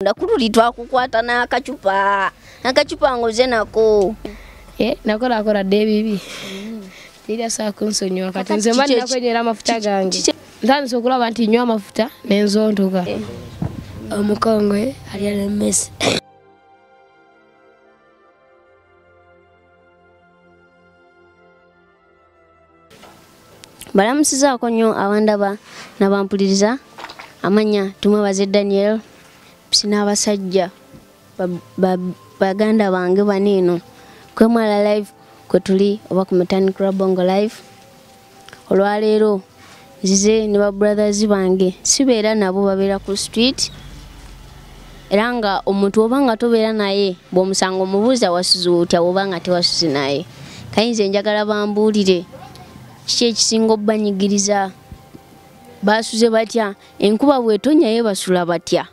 Ndakululi twakukwata n'akacupa. Akacupa ngoze nako. Nakola debibi. Tira saa kunsonyiwa kati nze mali nakwenyera amafuta gange. Ntandise okulaba nti nywa amafuta n'enzontoka. Omukongwe ali na mesi. Balamusizaako nnyo abandaba nabampuliriza amanya tumwebaze Daniel sinabasajja baganda bange baneno kwemala live kwetuli oba ku Matani Club Bongo live olwaleero zize ne ba brothers bange sibeera nabo babeera ku street era nga omuntu obanga tobeera naye bw'omusanga omubuuza wasuze otya obanga tewasuze naye kayinza njagala bambuulire kiki ekisinga obbanyigiriza basuze batya enkuba bwetonya ye basula batya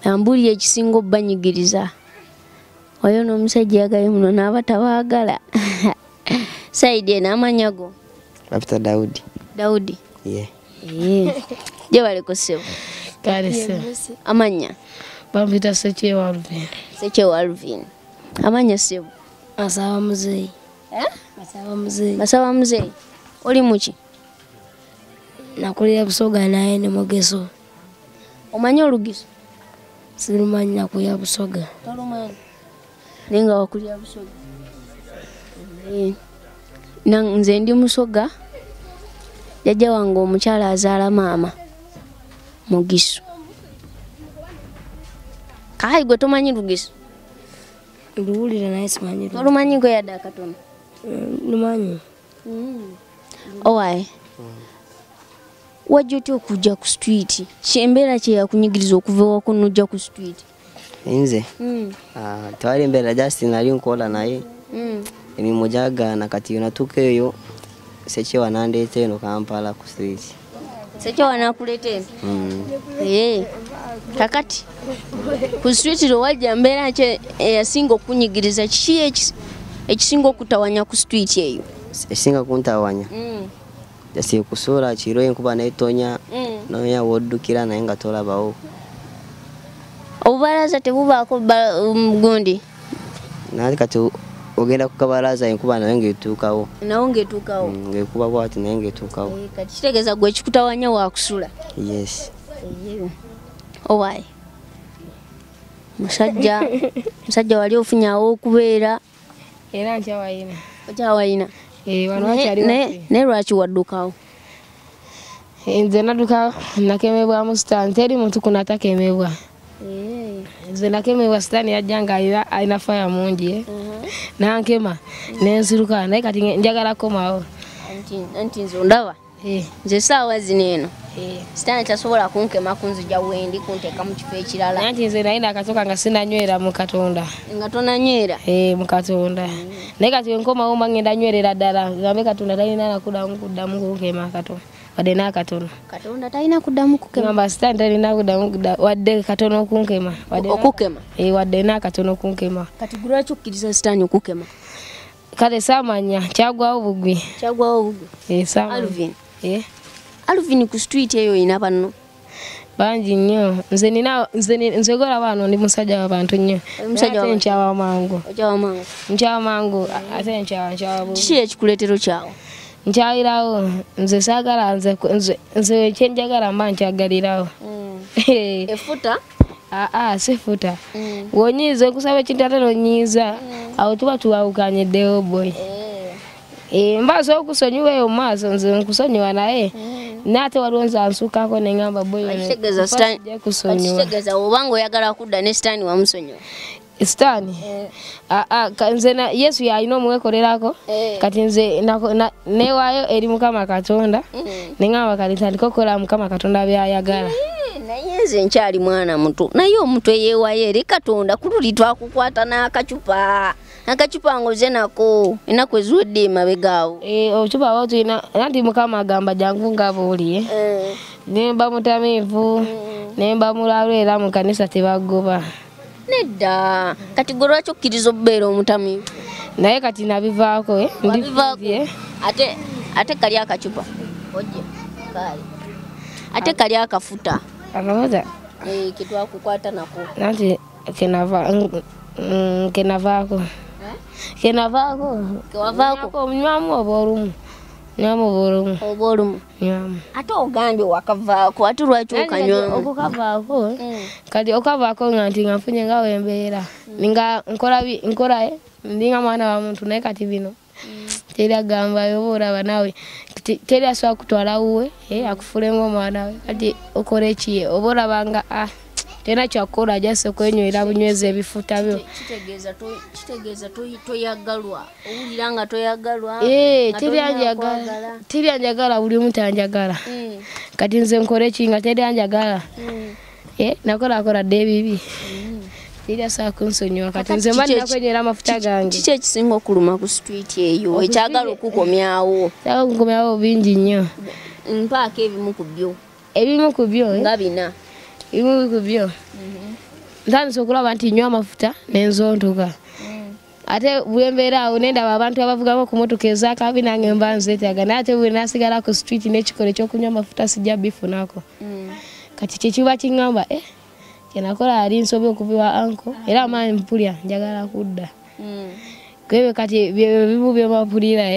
ambuli ekisinga obbanyigiriza oyo n'omusajja yagaye muno n'abatabaagala saidi n'amanyago Kapita Daudi je baleko sebo kale se amanya bambita Sechewa Alvin amanya sebo Masaba Muzeyi Masaba Muzeyi oli muki nakulira Busoga naye ne Mugeso omanya Olugiso sirumanyi nakulira Busoga talumanyi nenga wakulira Busoga nze ndi Musoga jajja wange omukyala azaala maama Mugiso kai gwe tomanyi Lugiso nduwulira naye simanyi tolumanyi gwe yadde akatono lumanyi owaye wajja otya okujja ku street kyembeera kye yakunyigiriza okuva ewaka n'ojja ku street Inze twali mbera just nali nkola naye emirimu gyagaana kati natuuka eyo Sechewa nandeeta eno Kampala ku street. Sechewa nakuleeta eno kakati ku street ro wajja mbeera kye yasinga okunyigiriza kiki ekisinga okutawanya ku street eyo ekisinga kuntawanya jasi kusuula kiro enkuba n'etonya nonya woddukira naye nga tolabawo obubalaza tebubaako gundi naye kati ogenda ku kabalaza enkuba naye ng'etuukawo ng'ekuba bwati naye ng'etuukawo kati kitegeeza gwe ekikutawanya waakusula yes owaye musajja wali ofunyawo okubeera era nkyawayina naye lwaki waddukawo nze nadduka nakemebwa mu sitaani teri muntu kunatakemebwa nze nakemebwa sitaani yajja nga alina faya mungi nankema nenziruka naye kati njagala komawo anti nze ondaba nze saawa zino eno sitaani tasobola kunkema kunzija wendi kunteeka mu kifo ekirala anti nze naye nakatoka nga sinanywera mu Katonda nga tonanywera mu Katonda naye kati nkomawo ngenda nywerera ddala gambe Katonda talina kuddamu kunkema Katonda wadde n'akatono Katonda talina kuddamu kukema ngamba sitaani talina kuddamu wadde katono kunkema okukema wadde n'akatono kunkema kati gwe lwaki okkiriza sitaani okukema kale saamanya kyagwawo bugwi Alvin ku street eyo ina banno bangi nnyo nze gola bano ndi musajja w'abantu nnyo ate nkyawa mangu ate nkyawa kiki ekikuleetero kyawo nkyayirawo nze saagala nze kyenjagala mba nkyagalirawo efuta sifuta wonyiiza okusaba ekintu ate nonyiiza awo tuba tuwawukanyeddewo boy mbaso okusonyiwa eyo mu maaso nze nkusonyiwa naye naate waliwo nze ansuukako neŋŋamba boy kitegeeza obanga oyagala kudda ne sitaani wamusonyiwa sitaani nze Yesu yalina omuwekolerako kati nze newaayo eri Mukama Katonda neŋŋamba kati ntandika okukola Mukama Katonda byayagala naye nze nkyali mwana muto naye omuntu eyeewaayo eri Katonda kululi twakukwata n'akacupa ngoze nako ennaku eziwedde emabegaawo obucupa bwo tulina nti Mukama agamba jangu nga booli nemba mutamiivu nemba mulalu era mu kanisa tebagoba nedda kati gwe lwaki okkiriza okubeera omutamiivu naye kati nabivaako ate kali akacupa ate kali akafuta Kitwa kukwata nako. Nanti kenavako. Kenavako. Kewavako mnywamu oborumu. Nyama oborumu. Oborumu. Nyama. Ate ogambye wakavaako ate lwaki okanywa okukavaako kati okavaako nganti nganfunye nga wembeera ninga nkora ndinga mwana wa muntu naye kati bino teri agamba oba olaba nawe teri asobola kutwala wuwe akufulenga omwana we kati okora eki oba olabanga tena kyakola jase kwenywera bunyweza ebifuta byo kitegeeza toyagalwa owulira nga toyagalwa teri anjagala buli omuntu anjagala kati nze nkora eki nga teri anjagala nakola dde ebibi teri asobola kunsonyiwa kati nze mba nakwenywera amafuta gange kiki ekisinga okuluma ku street eyo ekyagala okukomyawo bingi nnyo mpaako ebimu ku byo nga bina ebimu ku byo ntandise okulaba nti nywa amafuta nenzontoka ate bwembeera awo nendaba abantu abavugamu ku motoka ezakabi nange mba nzeetaaga naye ate bwe nasigala ku street n'ekikolo ekyokunywa amafuta sijja bifunako kati kyekiba kiŋŋamba kyenakola ali nsobe okuviwa anko era amaanyi mpulya njagala kudda kwebyo kati bimu byemapulira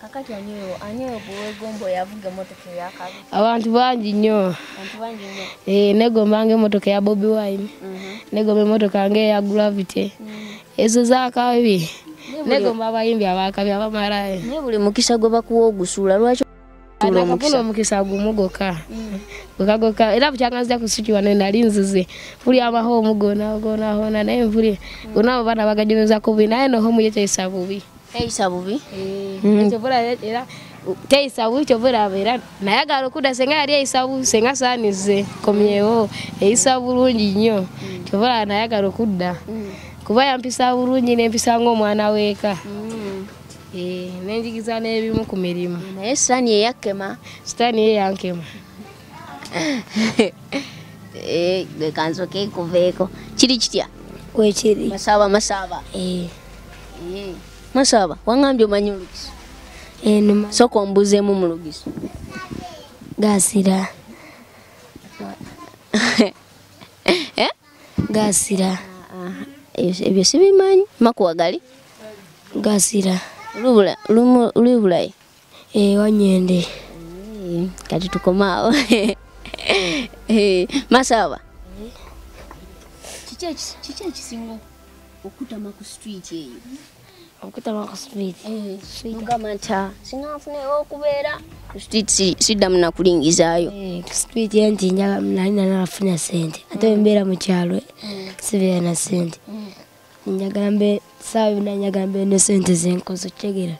kakati anyewo buwegombo yavuga emotoka eyakabi abantu bangi nnyo negombanga emotoka ya Bobi Wine negomba emotoka nge ya Gravity ezo zakabi negomba abayimbi abakabi abamalayo naye buli mukisa gwe bakuwa ogusuula lwaki nakafuna omukisa gumugoka goka era bukyanganzira ku street wano nali nzize fuli amahomu gona naye mfuli gona abana bagajemeza kubi naye no homu yetesa bubi kyovula era teisa bubi kyovula era nayagala okuda senga yali eisabu senga saanize komyewo eisa bulungi nnyo kyovula nayagala okudda kuba yampisa bulungi nempisa ng'omwana weeka nenjigiza n'ebimu ku mirimu naye sitaani eyakkema yankema kanzo keekuveeko kiri kitya wekiri Masaaba Masaaba wangambye omanyi Olugisi sooka ombuzeemu mu Lugisi gasira gasira ebyo sibimanyi makuwagali gasira Lubulayi wanyende kati tukomaawo Masaaba kiki ekisinga okutama ku street eyo okutama ku street mugamba nti singa nfunewo okubeera ku street siddamu nakulingizaayo ku street enti nali nanafuna sente ate mbeera mu kyalo sibeera na sente njagala mbe saawa njagala mbe ne sente zenkozo kyegera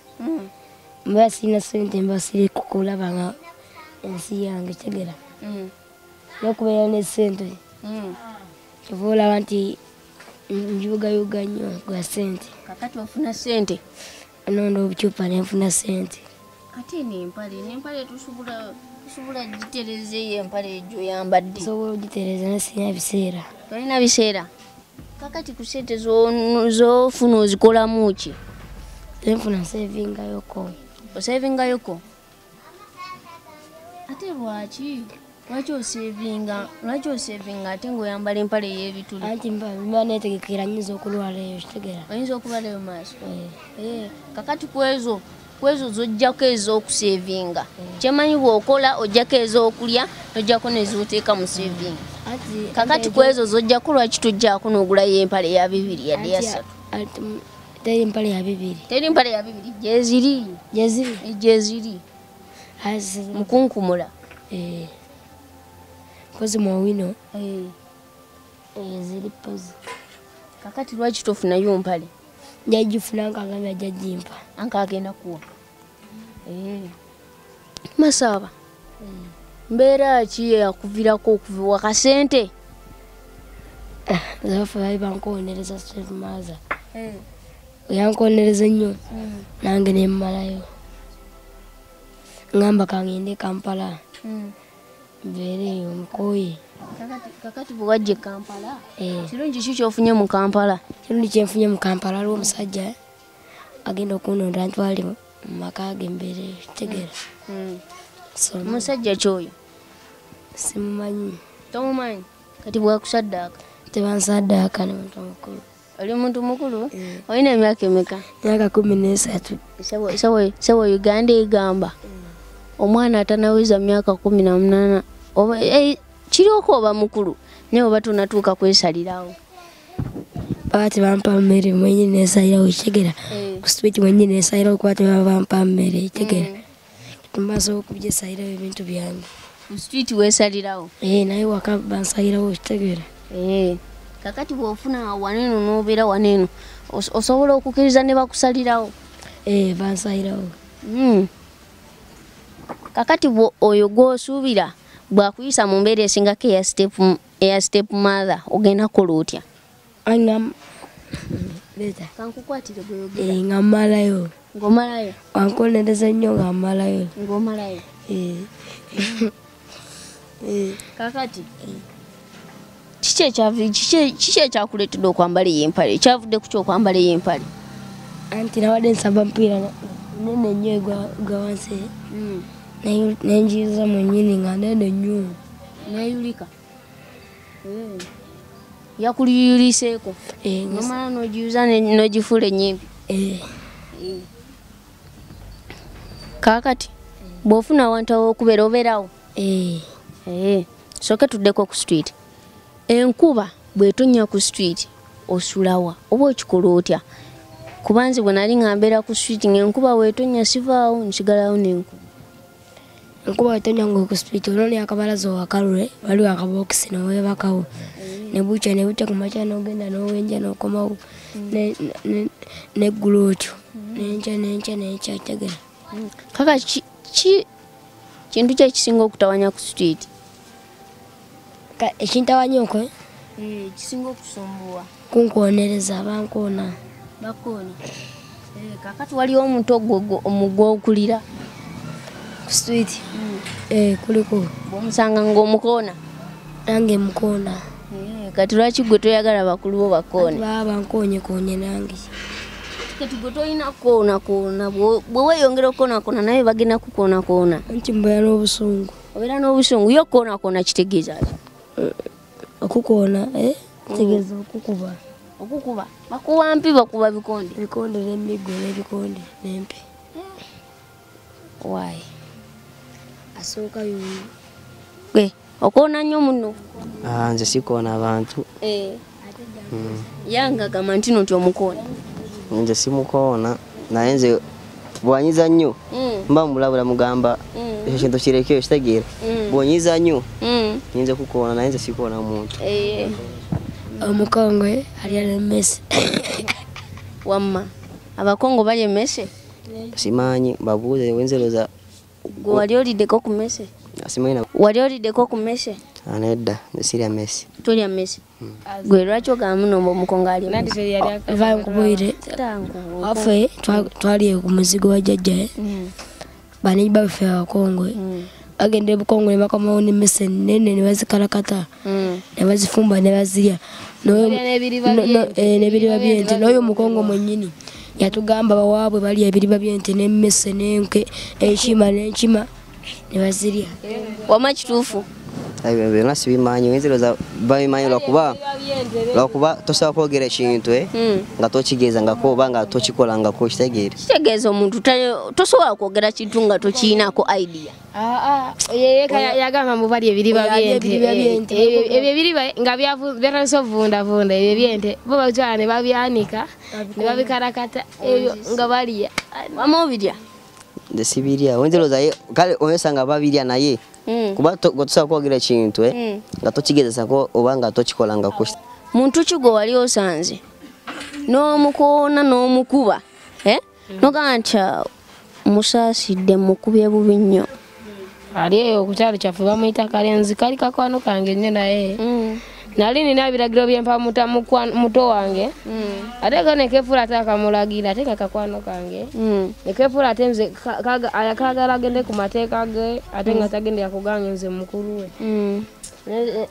mba sina sente mba siri kukulaba nga ensi yange kyegera n'okubeera ne sente kyova olaba nti njugayoga nnyo gwa sente kakati ofuna sente nondo obucupa nenfuna sente ate n'empale tusobola gitereza eyo empale egyo yambadde sobola ogitereza nasina biseera tolina biseera kakati ku sente zofuna ozikolamu ki zenfuna nsevingayoko osevingayoko ate lwaki osevinga ate ng'oyambala empale y'ebituli anti mba netegekera nyinza okulwala eyo kitegera oyinza okulwalayo maaso kakati kwezo zojjako ez'okusevinga kyemanyi bw'okola ojjako ez'okulya tojjako nez'oteeka mu sevinga kakati kwezo zojjako lwaki tojjako n'ogulayo empale ya 2 yadde ya 3 teri empale ya 2 gyeziri mukunkumula pozi mwawino ziri pozi kakati lwaki tofunayo mpale njagifuna nkagambya jajimpa ankagenda kuwa Masaaba mbeera ki yakuvirako okuviwa kasente zafe bali bankonereza Steve Maza yankonereza nnyo nange nemmalayo ngamba kangende Kampala mbeere omukoye kakati bwe wajja Kampala kirungi ki kyofunye mu Kampala kirungi kyenfunye mu Kampala aliwo omusajja agenda okunonda ntwale mu maka ge mbeere tegera omusajja kyoyo simumanyi Tomumanyi kati bwakusaddaaka tebansaddaaka ne muntu mukulu. oli muntu mukulu olina emyaka emeka? Myaka 13. Sebo Uganda egamba omwana atanaweza myaka 18 kiriko oba mukulu naye oba tonatuuka kwesalirawo. Baba tebampa mmere mwenyini nesalirawo kitegeera. Ku street mwenyini nesalirawo kuba tebampa mmere kitegeera. Tumaze okubyesalirawo ebintu byange. Ku street weesalirawo? Naye waka bansalirawo kitegeera. Kakati bw'ofuna waneeno n'obeera waneeno osobola okukkiriza ne bakusalirawo? Bansalirawo. Kakati oyo gw'osuubira bw'akuyisa mu mbeera esingako eya step mother ogenda kukola otya? Kankukwatire gweyogera. Ngammalayo. Ng'omalayo? Wankolereza nnyo ngammalayo. Ng'omalayo? Kakati kiki ekyakuleetedde okwambala ey'empale? Ekyavudde ku kyokwambala ey'empale? Anti nawadde nsamba mupiira nene nnyo gwa wansi nenjiza mwennyini nga nene nnyo. Neyulika? Yakuliyuliseeko? Nomala n'ogiyuza n'ogifuula ennyimpi? Kaakati bw'ofuna awantu aw'okubeera obeerawo? Soke tuddeko ku street. Enkuba bw'etonnya ku street osulawa oba okikola otya? Kuba nze bwe nali nga mbeera ku street ng'enkuba bw'etonnya sivaawo nsigalawo n'enkuba. Enkuba bw'etonnya ng'oku street oloni akabalaza owakalule waliwo akabookisi n'oweebakawo ne bukya ku makya n'ogenda n'owenja n'okomawo n'eggulu otyo n'enkya tegera. Kaka kintu ki ekisinga okutawanya ku street? Ekintawanya okwo kisinga okusumbuwa? Kunkoonereza bankoona. Bakoona? Kakati waliwo omuntu omugw'okulira ku street? Kuliko. Bw'omusanga ng'omukoona? Nange mukoona. Kati lwaki gwe toyagala bakulu bo bakoone? Baba bankoonyekoonye nange. Kati gwe tolina kukoonakoona bwe weeyongera okukoonakoona naye bagenda kukoonakoona. Anti mbeera n'obusungu. Obeera n'obusungu? Yo okukoonakoona kitegeeza ki? Okukoona kitegeeza okukuba. Okukuba? Bakuba mpi bakuba bikonde? Ebikonde n'emiggo n'ebikonde n'empi. Why? Asooka y'oyo. Okoona nnyo muno? Nze sikoona abantu. Yange agamba nti nti omukoona. Nze simukoona naye nze bwanyiza nnyo mba mulabula mugamba ekyo kintu kirekeyo kitegeera. Bwonyiza nnyo nyinza kukoona naye nze sikoona muntu. Omukongwe alya n'emmese. Wamma abakongo balya emmese? Simanyi babuuze wenzeroza. Gwe wali oliddeko ku mmese? Simanyi. Wali oliddeko ku mmese? Nedda sirya mmese. Tolya mmese? Gwe lwaki ogamba muno omukongo alya mmese? Eva nkubwire waffe twali ku muzigo wa jjajja bani baffe abakongwe bagenda ebukongwe ne bakomawo n'emmese nnene ne bazikalakata ne bazifumba ne bazirya n'ebiriba by'ente. N'oyo omukongo mwennyini yatugamba bawaabwe balya ebiriba by'ente n'emmese n'enke enkima n'enkima ne bazirya. Wama kituufu? Byonna sibimanyi wenzeroza babimanyi lwakuba tosobola kwogera ekintu nga tokigezangako oba nga tokikolangako kitegeera. Kitegeeza omuntu tosobola kwogera kintu nga tokiinako idea. Yagamba mbu bali ebiriba by'ente. Ebyo ebiriba nga byatandise obuvundavunda ebyo by'ente bo batwala ne babyanika ne babikarakata ebyo nga balya. Wama obirya? Nze sibirya wenzeroza kale oyesanga babirya naye kuba tosobola kwogera ekintu nga tokigezesako oba nga tokikolangako. Muntu ki gwe wali osanze n'omukoona n'omukuba nogamba nti musaasidde mukubye bubi nnyo? Ali eyo ku kyalo kyaffe bamuyita Kalenzi, kali kakwano kange nnyo naye nali nina ebiragiro byempa muto wange ate ga nekefuula ate akamulagira ate nga kakwano kange nekefuula ate nze ayakagala agende ku mateeka ge ate nga tagendera kugange nze mukulu we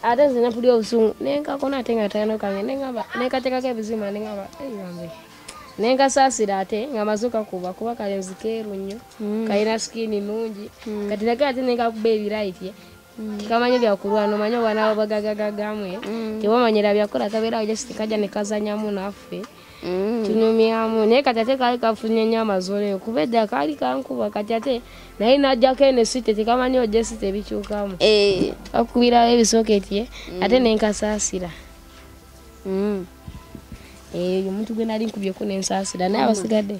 ate nze nepuli obusungu nenkakona ate nga tayano kange nenkateekako ebizima nengamba eyambe nenkasaasira ate nga mazuka kuba Kalenzi keeru nnyo kalina sikini nungi kati nake ate nenkakuba ebiraitye Tikamanya bya kulwana manyo bana bagagagamwe. Tibamanyira byakola tabera just kaja ne kazanyamu nafe. Tunyumyamu ne katate kali kafunye nyama zole kubeda kali kankuba katate naye najja kene site tikamanya just bichukamu. Akubira ebisoketi ate nenkasasira. Omuntu gwe nali nkubye ku nensasira naye abasigadde.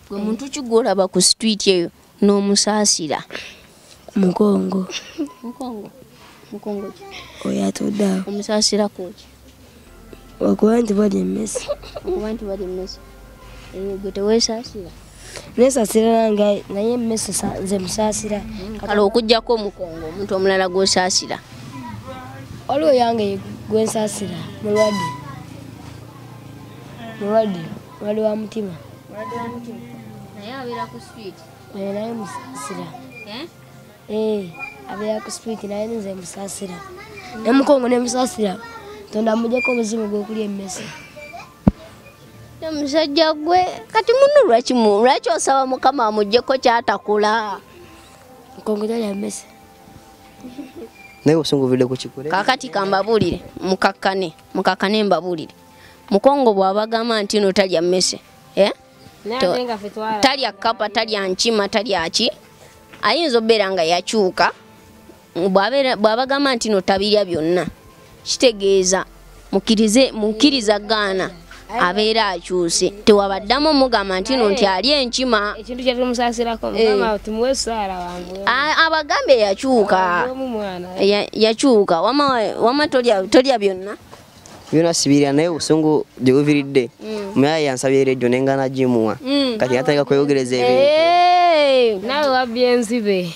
Gwe muntu kigolaba ku street eyo n'omusaasira. Mukongo. Mukongo. Oya toda. Omusaasira koki. Wakwanti bali mmesi. Wakwanti bali mmesi. Gwe teweesaasira. Nesaasira nange naye mmesi nze musaasira. Kale okujjako Mukongo omuntu omulala gw'osaasira. Waliwo yange gwensaasira mulwadde. Wali wa mutima. Naye abeera ku street. Naye musaasira. Abeera ku street naye nze musaasira. Ne Mukongo ne musaasira. Tonda mujjako omuzimu gw'okulya emmese. Omusajja gwe kati muno lwaki osaba Mukama amuggyeko ky'atakola? Mukongo talya mmese. Naye osunguvudde ku kikule. Kaakati kambabuulire mukakkane mbabuulire. Mukongo bw'abagamba nti no talya mmese. Talya kapa, talya nkima, talya ki. Ayinza obbeera nga yakyuka. Bw'abagamba nti no tabirya byonna. Kitegeeza mukkiriza gaana abeera akyuse. Tewabaddamu mugamba nti no nti alya enkima. Ekintu kye tumusaasirako mugamba tumuwe ssaala wangu. Abagambe yakyuka. Yakyuka. Wama tolya byonna. Byonna sibirya naye obusungu gye buviridde. Omuyaaya yansabye radio nengana gimuwa. Kati yatandika kweyogereza ebintu. Nawe wabbye enzibe.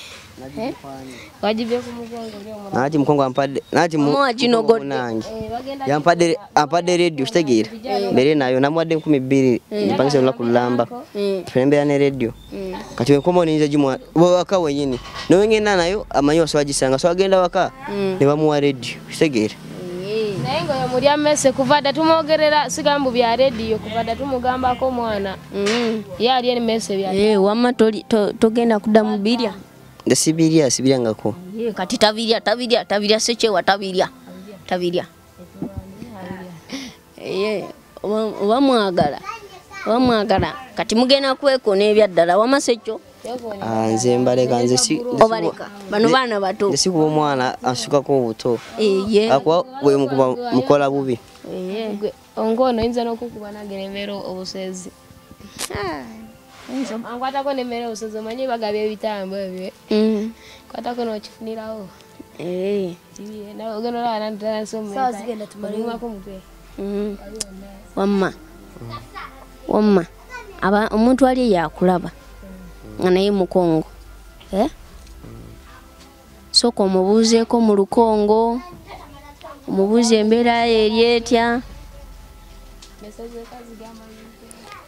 Wajibye ku Mukongo lyo. Nati Mukongo ampadde. Nati Mukongo ampadde radio kitegeera. Mbere nayo namwadde 1200 mpangise olunaku lulamba. Tulembeera ne radio. Kati wenkomo ninza gimuwa waka wenyini. Nowengenda nayo amanyi osobola gisanga. So agenda waka ne bamuwa radio kitegeera. Naye nga mulya mmese kuva dda tumwogerera sigambu bya radio kuva dda tumugambako mwana. Ye alya emmese bya. Wamma togenda kuddamu birya. Sibirya ngako. Kati tabirya sekyewa tabirya. Oba mwagala kati mugenda kwekona ebyaddala wamma sekyo. Nze mbaleka nze si obaleka bano baana bato. Nze sikuba omwana ansukako obuto. Akuba bwe mukola bubi. Ongono oyinza n'okukuba nagera embeera obusezi. Ankwatako n'emmere obusozi omanyi bagabye ebitambo ebyo. Kwatako n'okifunirawo. Ogenda olaba nantala nsomesa olimako omutwe. Wamma omuntu ali yakulaba nga naye Mukongo. Sooka omubuuzeeko mu Lukongo, omubuuze embeera ye eryetya.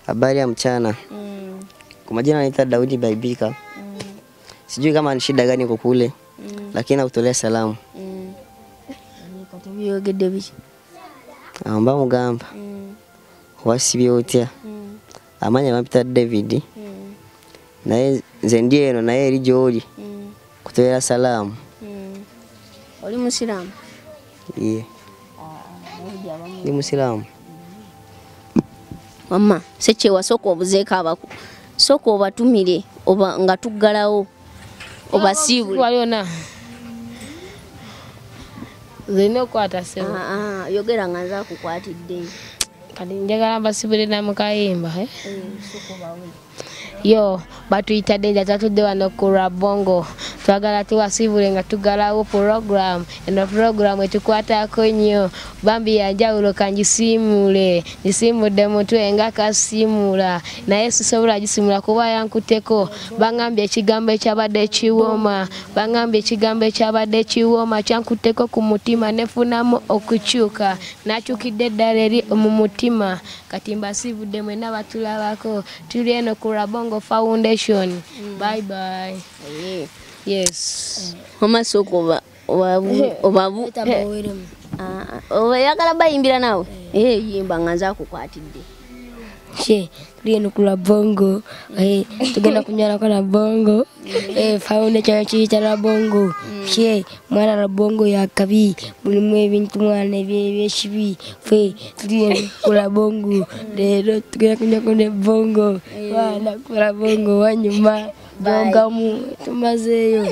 Habari ya mchana. Kwa majina naitwa Daudi Baibika. Sijui kama ni shida gani kule, lakini nakutolea salamu. Katubiyogedde biki? Amba mugamba. Wasibye otya? Amanya mapita David. Naye nze ndi eno naye eri gy'oli. Kutolera salamu. Oli Musiraamu? Ndi Musiraamu. Wamma sekyewa sooka obuzeeko abaku. Sooka obatumire oba nga tuggalawo obasiibule. Waliona. Zino kwata sebo. Yogera nga nza kukwatidde. Kati njagala mbasiibule na mukayimba. Yo batuyitadde nja tatudde wano ku Rabongo. Twagala tuwasiibule nga tugalawo program. Eno program etukwatako nnyo. Bambi yanjawulo kangisimule. Nisiimudde mutwe nga kasiimula. Naye sisobola gisimula kuba yankuteko. Bangambye ekigambo ekyabadde kiwooma. Kyankuteko ku mutima nefunamu okukyuka. Nakyukidde ddala eri mu mutima. Kati mbasiibudde mwenna batulabako. Tuli eno ku Rabongo Foundation. Bye bye. Yes. Mama soko obabu. Oyagala bayimbira nawe? Yimba nga nza kukwatidde. she tulienda kula bongo tugenda kunyala kwa bongo faune cha la bongo she mwana la bongo ya kabi mulimu ebintu mwana ebyeshibi fe tulienda kula bongo lero tugenda kunyala kwa bongo wana kula bongo wanyuma bongamu tumazeyo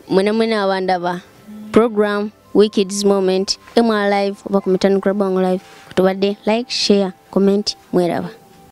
mwena abandaba program Wikids Moment emwa live oba ku Mutandikwa Bongo live kutubadde like share comment mweraba